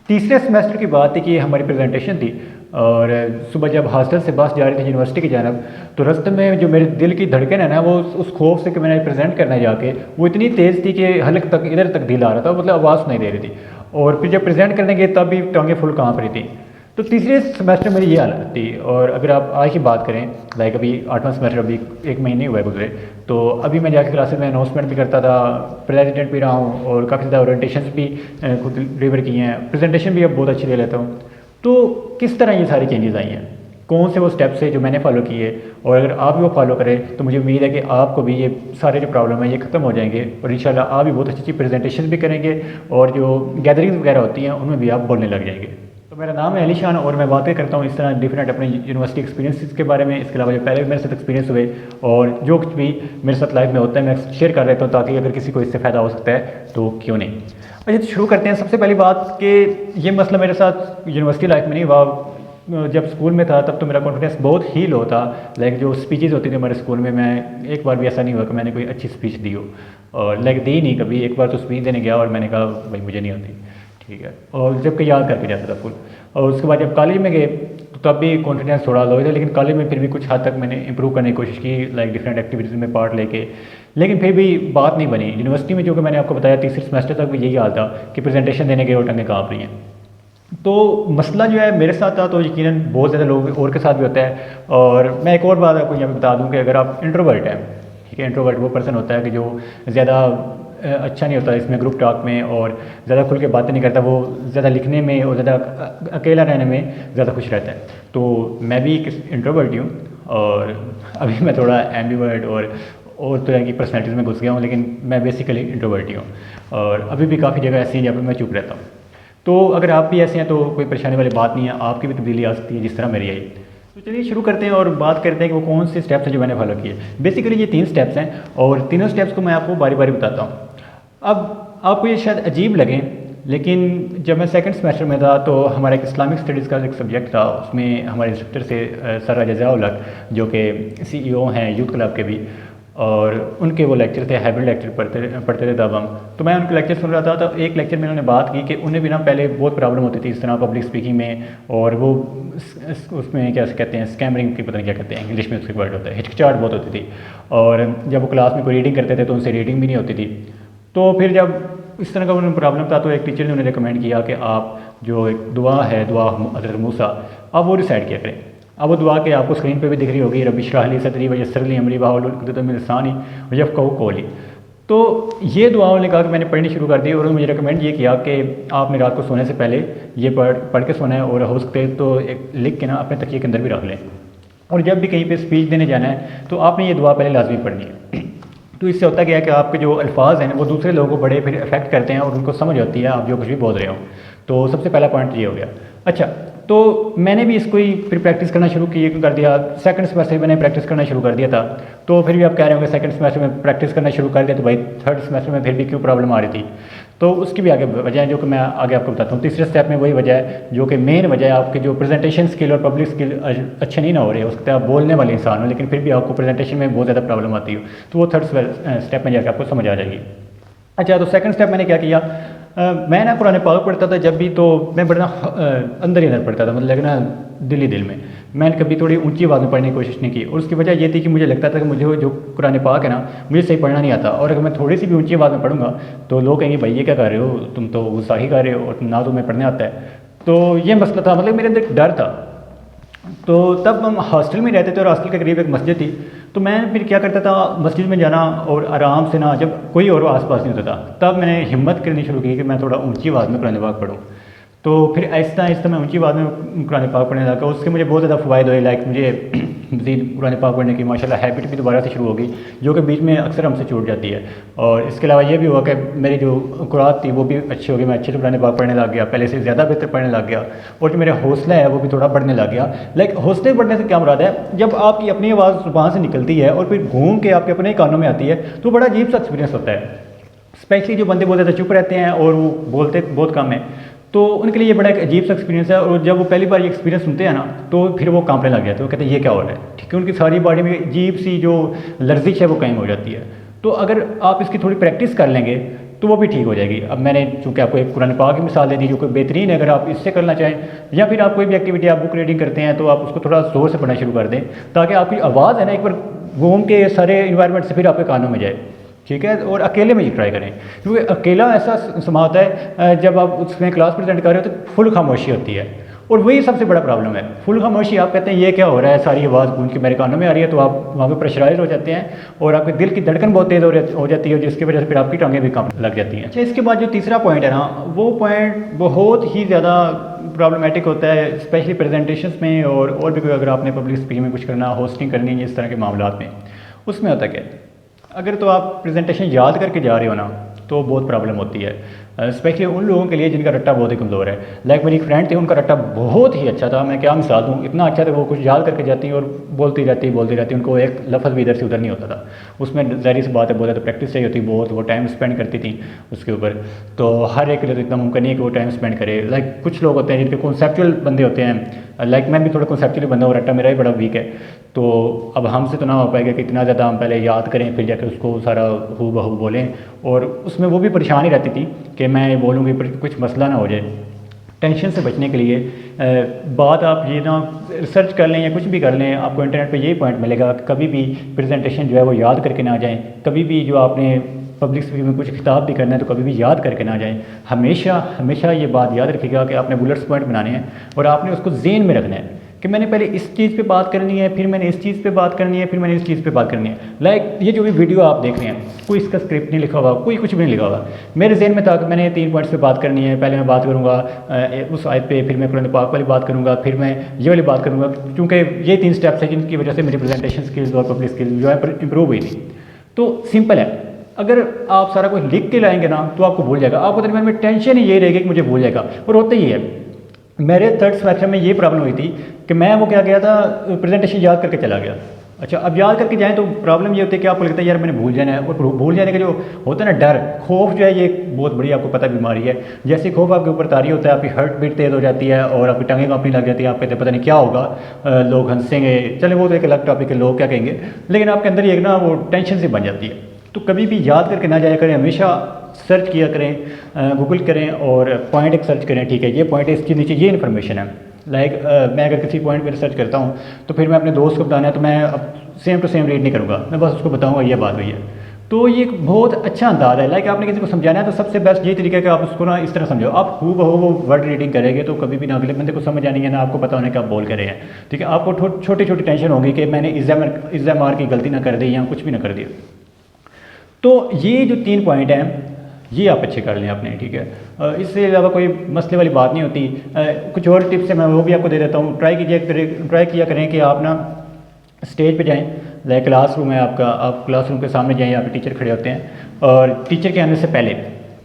तीसरे सेमेस्टर की बात थी कि हमारी प्रेजेंटेशन थी। और सुबह जब हॉस्टल से बस जा रही थी यूनिवर्सिटी की जानब, तो रास्ते में जो मेरे दिल की धड़कन है ना, वो उस खौफ से कि मैंने प्रेजेंट करना जाके, वो इतनी तेज़ थी कि हल्क तक इधर तक दिल आ रहा था, मतलब आवाज़ सुनाई दे रही थी। और फिर जब प्रेजेंट करने गए तब भी टांगें फुल काँप रही थी। तो तीसरे सेमेस्टर मेरी ये हालत थी। और अगर आप आज की बात करें, लाइक अभी 8वां सेमेस्टर अभी 1 महीने हुआ है गुजरे, तो अभी मैं जाके क्लासेस में अनाउंसमेंट भी करता था, प्रेसिडेंट भी रहा हूँ, और काफ़ी ज़्यादा ओरिएंटेशन भी खुद डिलीवर किए हैं, प्रेजेंटेशन भी अब बहुत अच्छी दे लेता हूँ। तो किस तरह ये सारी चेंजेस आई हैं, कौन से वो स्टेप्स है जो मैंने फॉलो किए, और अगर आप भी वो फॉलो करें तो मुझे उम्मीद है कि आपको भी ये सारे जो प्रॉब्लम है ये ख़त्म हो जाएंगे, और इंशाल्लाह आप भी बहुत अच्छी अच्छी प्रेजेंटेशन भी करेंगे, और जो गैदरिंग्स वगैरह होती हैं उनमें भी आप बोलने लग जाएंगे। तो मेरा नाम है अलीशान, और मैं बातें करता हूँ इस तरह डिफरेंट अपने यूनिवर्सिटी एक्सपीरियंसेस के बारे में। इसके अलावा जो पहले भी मेरे साथ एक्सपीरियंस हुए और जो कुछ भी मेरे साथ लाइफ में होता है मैं शेयर कर रहता हूँ, ताकि अगर किसी को इससे फ़ायदा हो सकता है तो क्यों नहीं। अच्छा, तो शुरू करते हैं। सबसे पहली बात कि ये मसला मेरे साथ यूनिवर्सिटी लाइफ में नहीं हुआ, जब स्कूल में था तब तो मेरा कॉन्फिडेंस बहुत ही लो था। लाइक जो स्पीचेज़ होती थी हमारे स्कूल में, मैं एक बार भी ऐसा नहीं हुआ कि मैंने कोई अच्छी स्पीच दी हो, और लाइक दी नहीं कभी। एक बार तो स्पीच देने गया और मैंने कहा भाई मुझे नहीं आती, ठीक है, और जबकि याद करके जाता था फुल। और उसके बाद जब कॉलेज में गए तो तब भी कॉन्फिडेंस थोड़ा लो था, लेकिन कॉलेज में फिर भी कुछ हद तक मैंने इंप्रूव करने की कोशिश की, लाइक डिफरेंट एक्टिविटीज़ में पार्ट लेके, लेकिन फिर भी बात नहीं बनी। यूनिवर्सिटी में जो कि मैंने आपको बताया तीसरे सेमेस्टर तक भी यही हाल था कि प्रेजेंटेशन देने गए और टंगे काँप रही हैं। तो मसला जो है मेरे साथ था, तो यकीनन बहुत ज़्यादा लोग और के साथ भी होता है। और मैं एक और बात आपको यहाँ पे बता दूँ कि अगर आप इंट्रोवर्ट हैं, ठीक है, इंट्रोवर्ट वो पर्सन होता है कि जो ज़्यादा अच्छा नहीं होता इसमें ग्रुप टॉक में, और ज़्यादा खुल के बातें नहीं करता, वो ज़्यादा लिखने में और ज़्यादा अकेला रहने में ज़्यादा खुश रहता है। तो मैं भी एक इंट्रोवर्ट ही हूँ, और अभी मैं थोड़ा एम्बिवर्ट और तरह की पर्सनैलिटीज़ में घुस गया हूँ, लेकिन मैं बेसिकली इंट्रोवर्ट ही हूँ। और अभी भी काफ़ी जगह ऐसी हैं जहाँ पर मैं चुप रहता हूँ। तो अगर आप भी ऐसे हैं तो कोई परेशानी वाली बात नहीं है, आपकी भी तब्दीली आ सकती है जिस तरह मेरी आई। तो चलिए शुरू करते हैं और बात करते हैं कि वो कौन से स्टेप्स हैं जो मैंने फॉलो किए। बेसिकली ये 3 स्टेप्स हैं, और तीनों स्टेप्स को मैं आपको बारी बारी बताता हूँ। अब आपको ये शायद अजीब लगें, लेकिन जब मैं सेकंड सेमेस्टर में था तो हमारा एक इस्लामिक स्टडीज़ का एक सब्जेक्ट था, उसमें हमारे इंस्ट्रक्टर से सर रज़ा जो कि CEO हैं यूथ क्लब के भी, और उनके वो लेक्चर थे, हाइब्रिड लेक्चर पढ़ते थे तब हम। तो मैं उनके लेक्चर सुन रहा था, तो एक लेक्चर में उन्होंने बात की कि उन्हें भी ना पहले बहुत प्रॉब्लम होती थी इस तरह पब्लिक स्पीकिंग में, और वो उसमें क्या कहते हैं, स्कैमरिंग की पता नहीं क्या कहते हैं इंग्लिश में, उसके वर्ड होता है, हिचकिचाहट बहुत होती थी। और जब वो क्लास में कोई रीडिंग करते थे तो उनसे रीडिंग भी नहीं होती थी। तो फिर जब इस तरह का उन्हें प्रॉब्लम था, तो एक टीचर ने उन्हें रिकमेंड किया कि आप जो एक दुआ है, दुआ हज़रत मूसा, आप वो रिसाइड किया करें। अब वो दुआ के आपको स्क्रीन पे भी दिख रही होगी, रब्बी इश्रह ली सदरी वयस्सिर ली अमरी वाहलुल उक़दतम मिन लिसानी यफ़क़हू क़ौली। तो ये दुआ उन्होंने कहा कि मैंने पढ़नी शुरू कर दी, और उन्होंने मुझे रिकमेंड ये किया कि आपने रात को सोने से पहले ये पढ़ के सोना है, और हो सकते तो एक लिख के ना अपने तकिए के अंदर भी रख लें, और जब भी कहीं पे स्पीच देने जाना है तो आपने ये दुआ पहले लाजमी पढ़नी है। तो इससे होता क्या है कि आपके जो अल्फाज हैं वो दूसरे लोगों को बड़े फिर इफेक्ट करते हैं, और उनको समझ होती है आप जो कुछ भी बोल रहे हो। तो सबसे पहला पॉइंट ये हो गया। अच्छा, तो मैंने भी इसको ही फिर प्रैक्टिस करना शुरू कर दिया। सेकंड सेमेस्टर में मैंने प्रैक्टिस करना शुरू कर दिया था। तो फिर भी आप कह रहे होंगे सेकंड सेमेस्टर में प्रैक्टिस करना शुरू कर दिया तो भाई थर्ड सेमेस्टर में फिर भी क्यों प्रॉब्लम आ रही थी। तो उसकी भी आगे वजह है जो कि मैं आगे आपको बताता हूँ। तीसरे स्टेप में वही वजह है जो कि मेन वजह है, आपके जो प्रेजेंटेशन स्किल और पब्लिक स्किल अच्छे नहीं ना हो रहे, उसके आप बोलने वाले इंसान हो, लेकिन फिर भी आपको प्रेजेंटेशन में बहुत ज़्यादा प्रॉब्लम आती हो, तो वो थर्ड स्टेप में जाकर आपको समझ आ जाएगी। अच्छा, तो सेकंड स्टेप मैंने क्या किया, मैं ना कुरान पाक पढ़ता था जब भी, तो मैं बड़ा अंदर ही अंदर पढ़ता था, मतलब ना दिल ही दिल में। मैंने कभी थोड़ी ऊंची आवाज़ में पढ़ने की कोशिश नहीं की, और उसकी वजह ये थी कि मुझे लगता था कि मुझे जो कुरान पाक है ना मुझे सही पढ़ना नहीं आता, और अगर मैं थोड़ी सी भी ऊंची आवाज़ में पढ़ूंगा तो लोग कहेंगे भाई ये क्या कर रहे हो, तुम तो गुस्ताखी कर रहे हो, और ना तुम्हें पढ़ने आता है। तो ये मसला था, मतलब मेरे अंदर एक डर था। तो तब हम हॉस्टल में रहते थे, और हॉस्टल के करीब एक मस्जिद थी। तो मैं फिर क्या करता था, मस्जिद में जाना और आराम से ना, जब कोई और आस-पास नहीं होता था, तब मैंने हिम्मत करनी शुरू की कि मैं थोड़ा ऊंची आवाज़ में कुरान पाक पढूँ। तो फिर आहिस्ता आहिस्ता मैं ऊंची आवाज़ में कुरान पाक पढ़ने लगा। उसके मुझे बहुत ज़्यादा फ़वाइद हुए, लाइक मुझे मज़ीद कुरान पाक पढ़ने की माशाल्लाह हैबिट भी दोबारा से शुरू हो गई, जो कि बीच में अक्सर हमसे छूट जाती है। और इसके अलावा ये भी हुआ कि मेरी जो कुरात थी वो भी अच्छी हो गई, मैं अच्छे से कुरान पाक पढ़ने लग गया, पहले से ज़्यादा बेहतर पढ़ने लग गया, और जो मेरा हौसला है वो भी थोड़ा बढ़ने लग गया। लाइक हौसले बढ़ने से क्या मुराद है, जब आपकी अपनी आवाज़ ज़ुबान से निकलती है और फिर घूम के आपके अपने कानों में आती है, तो बड़ा अजीब सा एक्सपीरियंस होता है। स्पेशली जो बंदे बहुत ज़्यादा चुप रहते हैं और वो बोलते बहुत कम है, तो उनके लिए ये बड़ा एक अजीब सा एक्सपीरियंस है। और जब वो पहली बार ये एक्सपीरियंस सुनते हैं ना, तो फिर वो कांपने लग जाते हैं, वो कहते हैं ये क्या हो रहा है, ठीक है, उनकी सारी बॉडी में अजीब सी जो लर्जिश है वो कायम हो जाती है। तो अगर आप इसकी थोड़ी प्रैक्टिस कर लेंगे तो वो भी ठीक हो जाएगी। अब मैंने चूँकि आपको एक कुरान पाक की मिसाल दे दी जो कि बेहतरीन है, अगर आप इससे करना चाहें, या फिर आप कोई भी एक्टिविटी आप बुक रीडिंग करते हैं तो आप उसको थोड़ा ज़ोर से पढ़ना शुरू कर दें, ताकि आपकी आवाज़ है ना एक बार घूम के सारे इन्वायरमेंट से फिर आपके कानों में जाए, ठीक है। और अकेले में ही ट्राई करें, क्योंकि अकेला ऐसा समा होता है जब आप उसमें क्लास प्रेजेंट कर रहे हो तो फुल खामोशी होती है, और वही सबसे बड़ा प्रॉब्लम है, फुल खामोशी। आप कहते हैं ये क्या हो रहा है, सारी आवाज़ गूंज के मेरे कानों में आ रही है, तो आप वहाँ पे प्रेशराइज हो जाते हैं और आपके दिल की धड़कन बहुत तेज़ हो जाती है, जिसकी वजह से फिर आपकी टांगें भी कम लग जाती हैं। अच्छा, इसके बाद जो तीसरा पॉइंट है ना, वो पॉइंट बहुत ही ज़्यादा प्रॉब्लमेटिक होता है, स्पेशली प्रेजेंटेशंस में, और भी कोई अगर आपने पब्लिक स्पीकिंग में कुछ करना, होस्टिंग करनी है, इस तरह के मामला में, उसमें होता क्या है, अगर तो आप प्रेजेंटेशन याद करके जा रहे हो ना तो बहुत प्रॉब्लम होती है, स्पेशली उन लोगों के लिए जिनका रट्टा बहुत ही कमज़ोर है। लाइक मेरी एक फ्रेंड थी, उनका रट्टा बहुत ही अच्छा था, मैं क्या मिसाल दूँ, इतना अच्छा था वो कुछ याद करके जाती और बोलती रहती, उनको एक लफ्ज़ भी इधर से उधर नहीं होता था। उसमें ज़ाहिर सी बात है बहुत ज़्यादा प्रैक्टिस चाहिए होती, बहुत वो टाइम स्पेंड करती थी उसके ऊपर, तो हर एक के लिए तो इतना मुमकिन नहीं है कि वो टाइम स्पेंड करे। लाइक कुछ लोग होते हैं जिनके कॉन्सेप्चुअल बंदे होते हैं, लाइक मैं भी थोड़ा कॉन्सेप्चुअली बंदा हूँ, रट्टा मेरा भी बड़ा वीक है, तो अब हमसे तो ना हो पाएगा कि इतना ज़्यादा हम पहले याद करें फिर जाकर उसको सारा हू बहू बोलें, और उसमें वो भी परेशानी रहती थी कि मैं बोलूँगी पर कुछ मसला ना हो जाए। टेंशन से बचने के लिए बात आप ये ना रिसर्च कर लें या कुछ भी कर लें, आपको इंटरनेट पे यही पॉइंट मिलेगा, कभी भी प्रेजेंटेशन जो है वो याद करके ना जाएं, कभी भी जो आपने पब्लिक स्पीकिंग में कुछ खिताब भी करना है तो कभी भी याद करके ना जाएं। हमेशा हमेशा ये बात याद रखिएगा कि आपने बुलेट्स पॉइंट बनाने हैं और आपने उसको ज़हन में रखना है कि मैंने पहले इस चीज़ पे बात करनी है, फिर मैंने इस चीज़ पे बात करनी है, फिर मैंने इस चीज़ पे बात करनी है। लाइक ये जो भी वीडियो आप देख रहे हैं, कोई इसका स्क्रिप्ट नहीं लिखा हुआ, कोई कुछ भी नहीं लिखा हुआ, मेरे ज़हन में था कि मैंने 3 पॉइंट्स पे बात करनी है, पहले मैं बात करूँगा उस आयत पे, फिर मैं कुरान पाक वाली बात करूँगा, फिर मैं ये वाली बात करूँगा, क्योंकि ये 3 स्टेप्स हैं जिनकी वजह से मेरी प्रेजेंटेशन स्किल्स और पब्लिक स्किल्स जो है इंप्रूव हुई थी। तो सिंपल है, अगर आप सारा कुछ लिख के लाएंगे ना तो आपको भूल जाएगा, आपको दरमियान में टेंशन ही ये रहेगी कि मुझे भूल जाएगा। और होता ही है, मेरे 3rd सेमेस्टर में ये प्रॉब्लम हुई थी कि मैं वो क्या गया था, प्रेजेंटेशन याद करके चला गया। अच्छा, अब याद करके जाएँ तो प्रॉब्लम ये होती है कि आपको लगता है यार मैंने भूल जाना है, और भूल जाने का जो होता है ना डर, खौफ जो है, ये बहुत बड़ी आपको पता बीमारी है। जैसे खौफ आपके ऊपर तारी होता है, आपकी हार्ट बीट तेज़ हो जाती है और आपकी टांगें कांपने लग जाती है, आप कहते हैं पता नहीं क्या होगा, लोग हंसेंगे, चले वो तो एक अलग टॉपिक है, लोग क्या कहेंगे, लेकिन आपके अंदर एक ना वो टेंशन सी बन जाती है। तो कभी भी याद करके ना जाया करें, हमेशा सर्च किया करें, गूगल करें और पॉइंट एक सर्च करें, ठीक है ये पॉइंट है, इसके नीचे ये इन्फॉर्मेशन है। लाइक मैं अगर किसी पॉइंट पर रिसर्च करता हूँ तो फिर मैं अपने दोस्त को बताना है तो मैं अब सेम टू सेम रीड नहीं करूँगा, मैं बस उसको बताऊँगा ये बात हुई है। तो ये एक बहुत अच्छा अंदाज़ है। लाइक आपने किसी को समझाना है तो सबसे बेस्ट ये तरीका है कि आप उसको ना इस तरह समझो, आप हू बहू वो वर्ड रीडिंग करेंगे तो कभी भी ना अगले बंदे को समझ आनी है, ना आपको पता होने कि आप बोल कर रहे हैं, ठीक है। आपको छोटी छोटी टेंशन होगी कि मैंने इज़्ज़ा मार की गलती ना कर दी या कुछ भी ना कर दिया। तो ये जो 3 पॉइंट हैं ये आप अच्छे कर लें अपने, ठीक है। इससे अलावा कोई मसले वाली बात नहीं होती। कुछ और टिप्स है मैं वो भी आपको दे देता हूँ। ट्राई किया करें कि आप ना स्टेज पे जाएं, लाइक क्लासरूम है आपका, आप क्लासरूम के सामने जाएं, यहाँ पे टीचर खड़े होते हैं और टीचर के आने से पहले,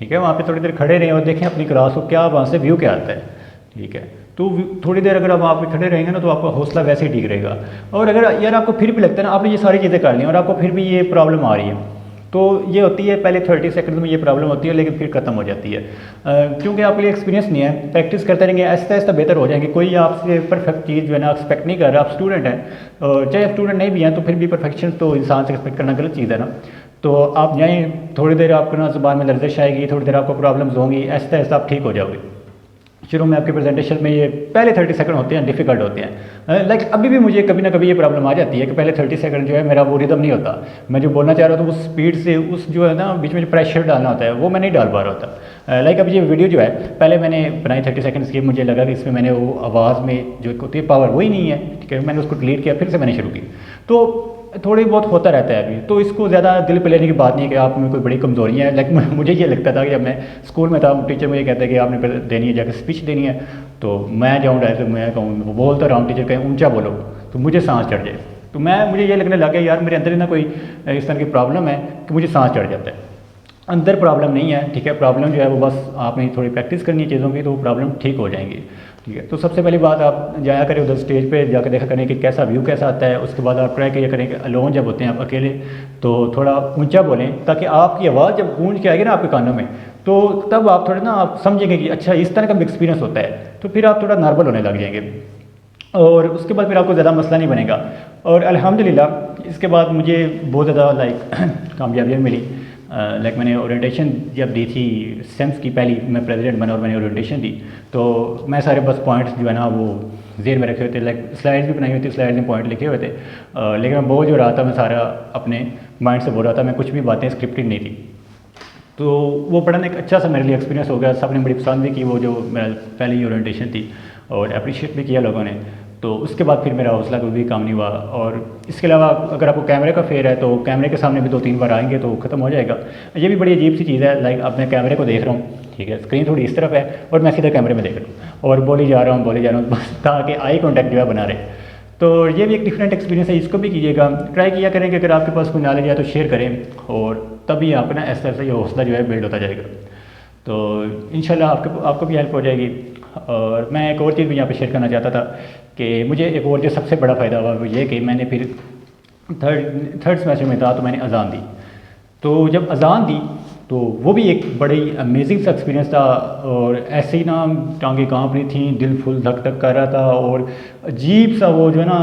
ठीक है, वहाँ पे थोड़ी देर खड़े रहें और देखें अपनी क्लास को क्या वहाँ से व्यू क्या आता है, ठीक है। तो थोड़ी देर अगर आप वहाँ पे खड़े रहेंगे ना तो आपका हौसला वैसे ही ठीक रहेगा। और अगर यार आपको फिर भी लगता है ना आपने ये सारी चीज़ें कर ली और आपको फिर भी ये प्रॉब्लम आ रही है, तो ये होती है पहले 30 सेकंड में ये प्रॉब्लम होती है, लेकिन फिर ख़त्म हो जाती है, क्योंकि आपके लिए एक्सपीरियंस नहीं है। प्रैक्टिस करते रहेंगे, आहिस्ता आहिस्ता बेहतर हो जाएंगे। कोई आपसे परफेक्ट चीज़ जो है ना एक्सपेक्ट नहीं कर रहा, आप स्टूडेंट हैं, और चाहे आप स्टूडेंट नहीं भी हैं तो फिर भी परफेक्शन तो इंसान से एक्सपेक्ट करना गलत चीज़ है ना। तो आप जाएँ, थोड़ी देर आपको ना ज़ुबान में लर्जिश आएगी, थोड़ी देर आपको प्रॉब्लम्स होंगी, आहिस्ता आहिस्ता आप ठीक हो जाओगे। शुरू में आपके प्रेजेंटेशन में ये पहले 30 सेकंड होते हैं डिफ़िकल्ट होते हैं। लाइक अभी भी मुझे कभी ना कभी ये प्रॉब्लम आ जाती है कि पहले 30 सेकंड जो है मेरा वो रिदम नहीं होता, मैं जो बोलना चाह रहा हूँ तो उस स्पीड से उस जो है ना बीच में जो प्रेशर डालना होता है वो मैं नहीं डाल पा रहा होता। लाइक अब ये वीडियो जो है पहले मैंने बनाई 30 सेकंड्स की, मुझे लगा कि इसमें मैंने वो आवाज़ में जो होती है पावर वही नहीं है, ठीक है। मैंने उसको डिलीट किया, फिर से मैंने शुरू की, तो थोड़ी बहुत होता रहता है अभी। तो इसको ज़्यादा दिल पे लेने की बात नहीं है कि आप में कोई बड़ी कमज़ोरी है। लाइक मुझे ये लगता था कि जब मैं स्कूल में था, टीचर मुझे कहता है कि आपने देनी है जाकर स्पीच देनी है, तो मैं जाऊँ डायरेक्ट मैं कहूँ बोलता रहा हूँ, टीचर कहें ऊंचा बोलो तो मुझे सांस चढ़ जाए, तो मुझे ये लगने लग गया यार मेरे अंदर ही ना कोई इस तरह की प्रॉब्लम है कि मुझे सांस चढ़ जाता है। अंदर प्रॉब्लम नहीं है, ठीक है, प्रॉब्लम जो है वो बस आपने थोड़ी प्रैक्टिस करनी है चीज़ों की तो वो प्रॉब्लम ठीक हो जाएंगी, ठीक है। तो सबसे पहली बात आप जाया करें उधर स्टेज पे जाकर देखा करें कि कैसा व्यू कैसा आता है। उसके बाद आप ट्राई किया करें कि अलोन जब होते हैं आप अकेले तो थोड़ा ऊंचा बोलें, ताकि आपकी आवाज़ जब गूंज के आएगी ना आपके कानों में तो तब आप थोड़े ना आप समझेंगे कि अच्छा इस तरह का एक्सपीरियंस होता है, तो फिर आप थोड़ा नॉर्मल होने लग जाएंगे और उसके बाद फिर आपको ज़्यादा मसला नहीं बनेगा। और अल्हम्दुलिल्लाह इसके बाद मुझे बहुत ज़्यादा लाइक कामयाबियाँ मिली। लाइक मैंने ओरिएंटेशन जब दी थी सेम्स की, पहली मैं प्रेसिडेंट बना और मैंने ओरिएंटेशन दी, तो मैं सारे बस पॉइंट्स जो है ना वो जेल में रखे हुए थे, लाइक स्लाइड्स भी बनाई हुई थी, स्लाइड्स में पॉइंट लिखे हुए थे, लेकिन मैं बोल जो रहा था मैं सारा अपने माइंड से बोल रहा था, मैं कुछ भी बातें स्क्रिप्टेड नहीं थी। तो वो बड़ा एक अच्छा सा मेरे लिए एक्सपीरियंस हो गया, सबने बड़ी पसंद भी की वो जो मेरा पहली ओरिएंटेशन थी, और अप्रिशिएट भी किया लोगों ने। तो उसके बाद फिर मेरा हौसला कोई भी काम नहीं हुआ। और इसके अलावा अगर आपको कैमरे का फेयर है तो कैमरे के सामने भी 2-3 बार आएंगे तो ख़त्म हो जाएगा। ये भी बड़ी अजीब सी चीज़ है, लाइक अब मैं कैमरे को देख रहा हूँ, ठीक है, स्क्रीन थोड़ी इस तरफ है और मैं सीधा कैमरे में देख रहा हूँ और बोली जा रहा हूँ बस, ताकि आई कॉन्टैक्ट जो है बना रहे। तो ये भी एक डिफरेंट एक्सपीरियंस है, इसको भी कीजिएगा, ट्राई किया करें कि अगर आपके पास कोई नॉलेज है तो शेयर करें, और तभी आप ना ऐसा ऐसा ये हौसला जो है बिल्ड होता जाएगा। तो इंशाल्लाह आपको भी हेल्प हो जाएगी। और मैं एक और चीज़ भी यहाँ पे शेयर करना चाहता था कि मुझे एक और जो सबसे बड़ा फ़ायदा हुआ वो ये कि मैंने फिर थर्ड सेमेस्टर में था तो मैंने अज़ान दी। तो जब अज़ान दी तो वो भी एक बड़ी अमेजिंग सा एक्सपीरियंस था, और ऐसे ही ना टांगें काँप रही थी, दिल फुल धक धक कर रहा था, और अजीब सा वो जो है ना,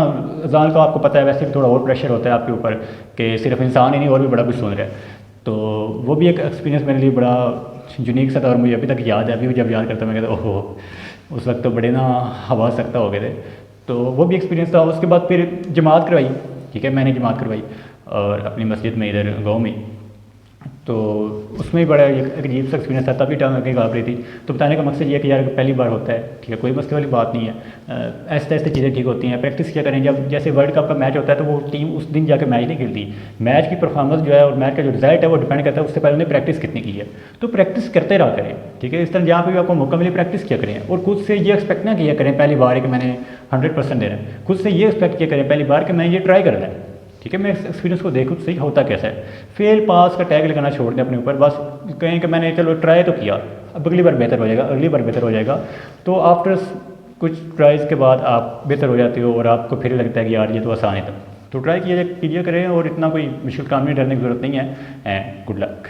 अज़ान का आपको पता है वैसे भी थोड़ा और प्रेशर होता है आपके ऊपर कि सिर्फ इंसान ही नहीं और भी बड़ा कुछ सुन रहा है। तो वो भी एक एक्सपीरियंस मेरे लिए बड़ा यूनिक सा था, और मुझे अभी तक याद है, अभी भी जब याद करता मैं कहता ओहो, उस वक्त तो बड़े ना हवा सकता हो गए थे। तो वो भी एक्सपीरियंस था। उसके बाद फिर जमात करवाई, ठीक है, मैंने जमात करवाई और अपनी मस्जिद में इधर गाँव में, तो उसमें भी बड़ा एक अजीब सा एक्सपीरियंस था, तभी टांग आगे काँप रही थी। तो बताने का मकसद ये है कि यार पहली बार होता है, ठीक है, कोई मसले वाली बात नहीं है, ऐसे ऐसे चीज़ें ठीक होती हैं, प्रैक्टिस क्या करें। जब जैसे वर्ल्ड कप का मैच होता है तो वो टीम उस दिन जाकर मैच नहीं खेलती, मैच की परफॉर्मेंस जो है और मैच का जो रिजल्ट है वो डिपेंड करता है उससे पहले उन्हें प्रैक्टिस कितनी की है। तो प्रैक्टिस करते रहा करें, ठीक है, इस तरह जहाँ पर भी आपको मौका मिले प्रैक्टिस किया करें, और खुद से ये एक्सपेक्ट ना किया करें पहली बार कि मैंने 100% देना है, खुद से ये एक्सपेक्ट किया करें पहली बार कि मैंने ये ट्राई करना है, ठीक है, मैं इस एक्सपीरियंस को देखूँ सही होता कैसा है। फेल पास का टैग लगाना छोड़ दें अपने ऊपर, बस कहें कि मैंने चलो ट्राई तो किया, अब अगली बार बेहतर हो जाएगा, अगली बार बेहतर हो जाएगा। तो आफ्टर कुछ ट्राइज के बाद आप बेहतर हो जाते हो और आपको फिर लगता है कि यार ये तो आसान ही था। तो ट्राई कीजिए करें, और इतना कोई मुश्किल काम नहीं, डरने की ज़रूरत नहीं है। And good luck.